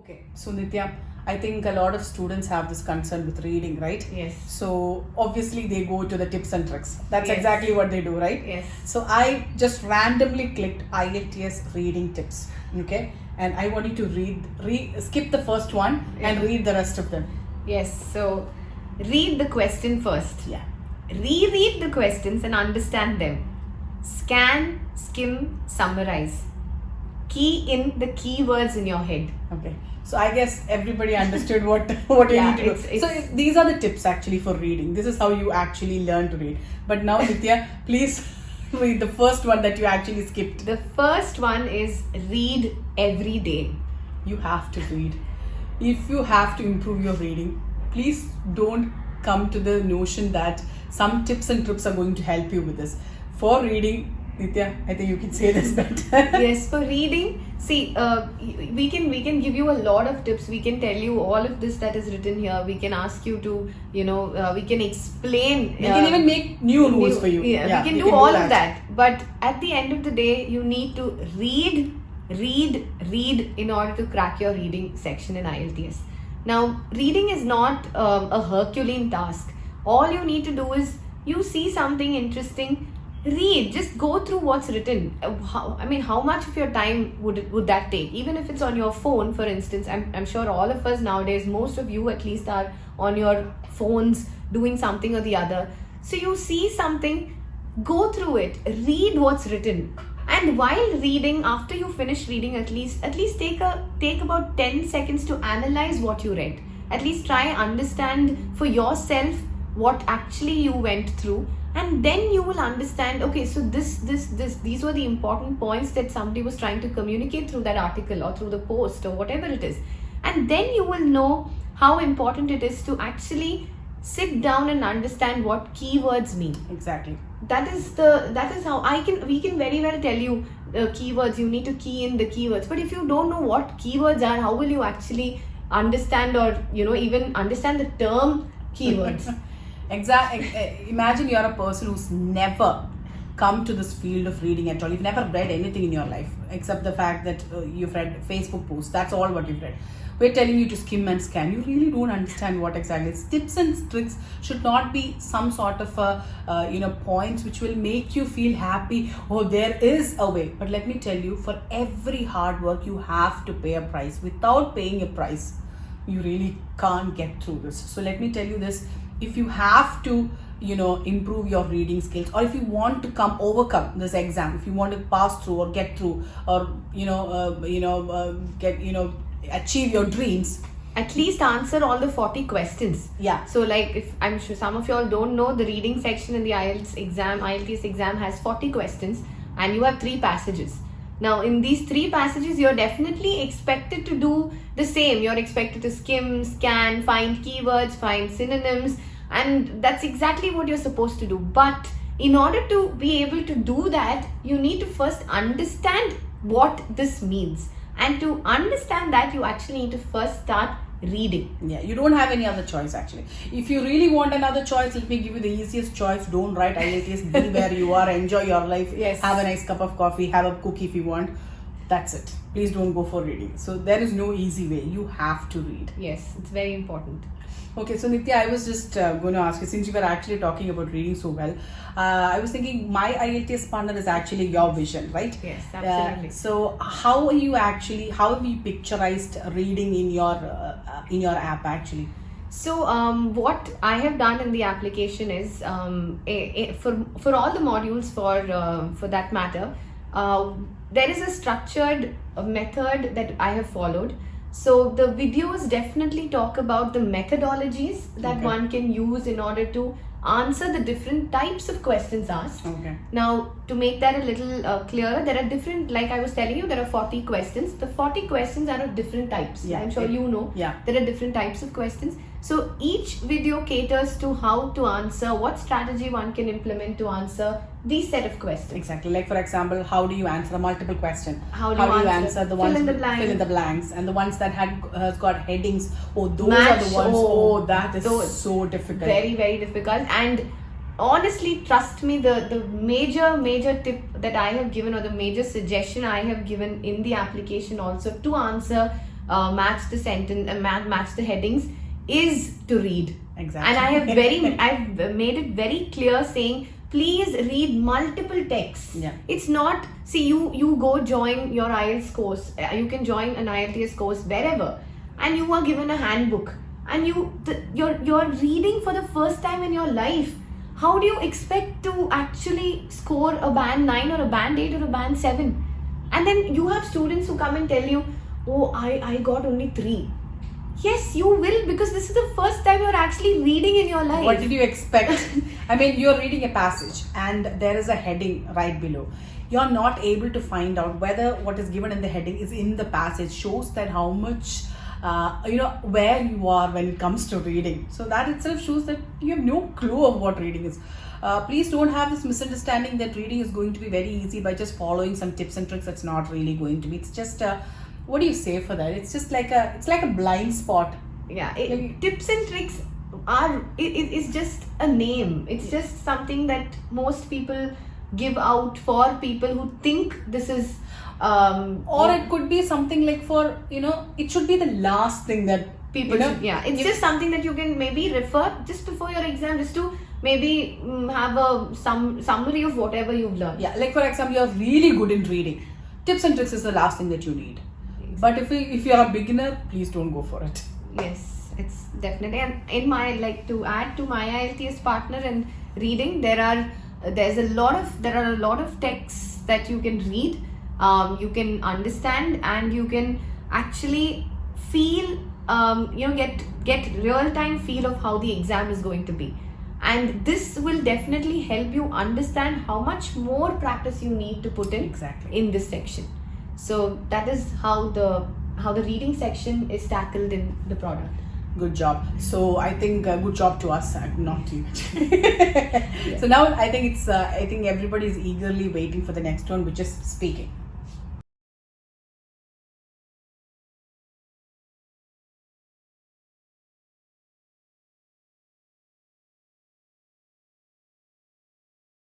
Okay, so Nitya, I think a lot of students have this concern with reading, right? Yes. So obviously they go to the tips and tricks. That's Yes. exactly what they do, right? Yes. So I just randomly clicked IELTS reading tips, okay? And I want you to skip the first one and read the rest of them. Yes. So read the question first. Yeah. Reread the questions and understand them. Scan, skim, summarize. Key in the keywords in your head. Okay. So I guess everybody understood what you Yeah, need to do. it's- So these are the tips actually for reading. This is how you actually learn to read. But now Nitya, please read the first one that you actually skipped. The first one is read every day. You have to read. If you have to improve your reading, please don't come to the notion that some tips and tricks are going to help you with this. For reading, Nitya, I think you can say this better. Yes, for reading, see, we can give you a lot of tips. We can tell you all of this that is written here. We can ask you to, we can explain. We can even make new rules for you. Yeah, we can do all of that. But at the end of the day, you need to read in order to crack your reading section in IELTS. Now, reading is not a Herculean task. All you need to do is you see something interesting, read. Just go through what's written. How much of your time would that take? Even if it's on your phone, for instance. I'm sure all of us nowadays, most of you at least, are on your phones doing something or the other. So you see something, go through it, read what's written. And while reading, after you finish reading, at least take about 10 seconds to analyze what you read. At least try understand for yourself what actually you went through, and then you will understand, okay, so these were the important points that somebody was trying to communicate through that article or through the post or whatever it is. And then you will know how important it is to actually sit down and understand what keywords mean. Exactly. That is how we can very well tell you keywords. You need to key in the keywords. But if you don't know what keywords are, how will you actually understand or even understand the term keywords? Exactly. Imagine you're a person who's never come to this field of reading at all. You've never read anything in your life except the fact that you've read Facebook posts. That's all what you've read. We're telling you to skim and scan. You really don't understand what exactly is. Tips and tricks should not be some sort of points which will make you feel happy. Oh, there is a way. But let me tell you, for every hard work, you have to pay a price. Without paying a price, you really can't get through this. So let me tell you this. If you have to improve your reading skills, or if you want to overcome this exam, if you want to pass through or get through, or achieve your dreams, at least answer all the 40 questions. Yeah. So like, if I'm sure some of you all don't know, the reading section in the IELTS exam has 40 questions, and you have 3 passages. Now, in these 3 passages, you're definitely expected to do the same. You're expected to skim, scan, find keywords, find synonyms, and that's exactly what you're supposed to do. But in order to be able to do that, you need to first understand what this means. And to understand that, you actually need to first start reading. Yeah, you don't have any other choice actually. If you really want another choice, let me give you the easiest choice. Don't write IELTS. Be where you are. Enjoy your life. Yes. Have a nice cup of coffee. Have a cookie if you want. That's it. Please don't go for reading. So there is no easy way. You have to read. Yes, it's very important. Okay, so Nitya, I was just going to ask you, since you were actually talking about reading so well, I was thinking my IELTS partner is actually your vision, right? Yes, absolutely. So how have you picturized reading in your app actually? So what I have done in the application is for all the modules for that matter, there is a structured method that I have followed. So the videos definitely talk about the methodologies that one can use in order to answer the different types of questions asked. Okay. Now, to make that a little clearer, there are different, like I was telling you, there are 40 questions. The 40 questions are of different types. Yeah. I'm sure you know. Yeah. There are different types of questions. So each video caters to how to answer, what strategy one can implement to answer these set of questions. Exactly. Like for example, how do you answer a multiple question? How do you answer the ones fill in the blanks, and the ones that has got headings? Oh, those Match. are the ones. Oh, that is so difficult. Very, very difficult. And honestly, trust me, the major tip that I have given, or the major suggestion I have given in the application also to answer match the sentence, match the headings, is to read. Exactly. And I've made it very clear saying, please read multiple texts. Yeah. It's not, see, you go join your IELTS course, you can join an IELTS course wherever, and you are given a handbook, and you're reading for the first time in your life. How do you expect to actually score a band 9 or a band 8 or a band 7? And then you have students who come and tell you, oh, I got only 3. Yes, you will, because this is the first time you're actually reading in your life. What did you expect? I mean, you're reading a passage and there is a heading right below. You're not able to find out whether what is given in the heading is in the passage. Shows that how much, where you are when it comes to reading. So that itself shows that you have no clue of what reading is. Please don't have this misunderstanding that reading is going to be very easy by just following some tips and tricks. That's not really going to be. It's just what do you say for that? It's just like a blind spot. Yeah, tips and tricks it's just a name. It's just something that most people give out for people who think this is it could be something like for, it should be the last thing that people should, it's just something that you can maybe refer just before your exam, just to maybe have some summary of whatever you've learned. Yeah, like for example, you're really good in reading. Tips and tricks is the last thing that you need. But if you're a beginner, please don't go for it. Yes, it's definitely. And to add to my IELTS partner in reading, there are a lot of texts that you can read, you can understand, and you can actually feel, get real-time feel of how the exam is going to be. And this will definitely help you understand how much more practice you need to put in in this section. So that is how the reading section is tackled in the product. Good job. So I think good job to us, not to you. So now I think everybody is eagerly waiting for the next one, which is speaking.